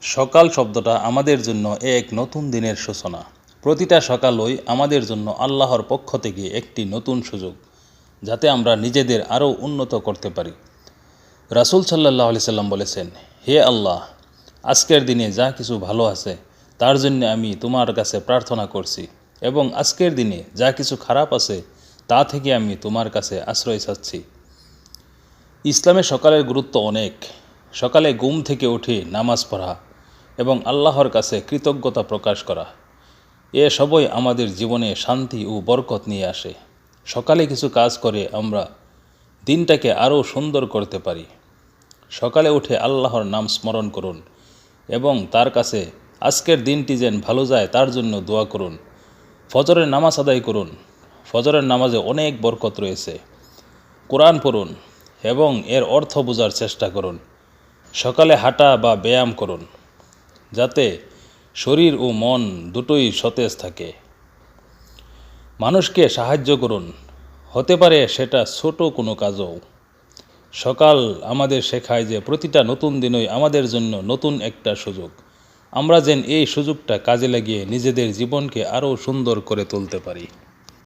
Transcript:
সকাল শব্দটা আমাদের জন্য এক নতুন দিনের সূচনা। প্রতিটা সকালই আমাদের জন্য আল্লাহর পক্ষ থেকে একটি নতুন সুযোগ, যাতে আমরা নিজেদের আরও উন্নত করতে পারি। রাসূল সাল্লাল্লাহু আলাইহি সাল্লাম বলেছেন, হে আল্লাহ, আজকের দিনে যা কিছু ভালো আছে তার জন্য আমি তোমার কাছে প্রার্থনা করছি, এবং আজকের দিনে যা কিছু খারাপ আছে তা থেকে আমি তোমার কাছে আশ্রয় চাচ্ছি। ইসলামে সকালের গুরুত্ব অনেক। সকালে ঘুম থেকে উঠে নামাজ পড়া এবং আল্লাহর কাছে কৃতজ্ঞতা প্রকাশ করা, এ সবই আমাদের জীবনে শান্তি ও বরকত নিয়ে আসে। সকালে কিছু কাজ করে আমরা দিনটাকে আরও সুন্দর করতে পারি। সকালে উঠে আল্লাহর নাম স্মরণ করুন এবং তার কাছে আজকের দিনটি যেন ভালো যায় তার জন্য দোয়া করুন। ফজরের নামাজ আদায় করুন। ফজরের নামাজে অনেক বরকত রয়েছে। কোরআন পড়ুন এবং এর অর্থ বোঝার চেষ্টা করুন। সকালে হাঁটা বা ব্যায়াম করুন, যাতে শরীর ও মন দুটোই সতেজ থাকে। মানুষকে সাহায্য করুন, হতে পারে সেটা ছোট কোনো কাজও। সকাল আমাদের শেখায় যে প্রতিটা নতুন দিনই আমাদের জন্য নতুন একটা সুযোগ। আমরা যেন এই সুযোগটা কাজে লাগিয়ে নিজেদের জীবনকে আরও সুন্দর করে তুলতে পারি।